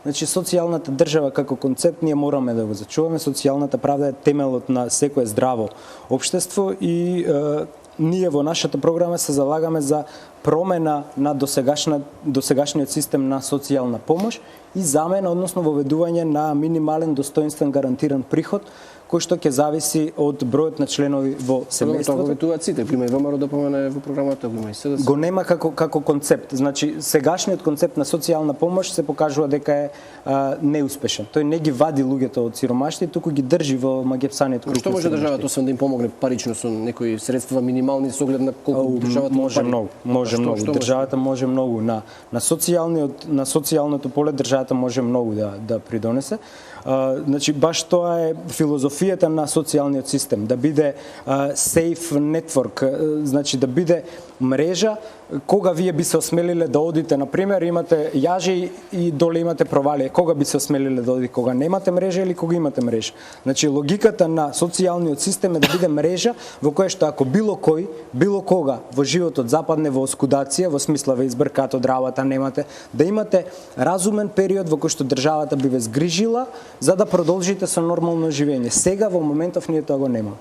Значи социјалната држава како концепт ние мораме да го зачуваме. Социјалната правда е темелот на секое здраво општество и ние во нашата програма се залагаме за промена на досегашниот систем на социјална помош и замена, односно воведување на минимален достоинствен гарантиран приход кој што ќе зависи од бројот на членови во семејството. Тоа го ветуваат сите, има и ВМРО да помине во програмата, има и СДС. Го нема како концепт. Значи сегашниот концепт на социјална помош се покажува дека е неуспешен. Тој не ги вади луѓето од сиромаштво, туку ги држи во магепсаниот круг. Што може државата освен да им помогне парично со некои средства минимални со оглед на колку државата може многу, може многу. Државата може многу на социјалното поле државата може многу да придонесе. Значи баш тоа е филозофијата на социјалниот систем, да биде safe network, значи да биде мрежа кога вие би се осмелиле да одите, на пример, имате јажи и доле имате провалие, кога би се осмелиле да одите, кога немате мрежа или кога имате мрежа. Значи логиката на социјалниот систем е да биде мрежа во која што ако било кој, било кога во животот западне во оскудација, во смисла ве избркат од работа, немате, да имате разумен период во кој што државата би ве згрижила за да продолжите со нормално живење. Сега во моментов ние тоа го немаме.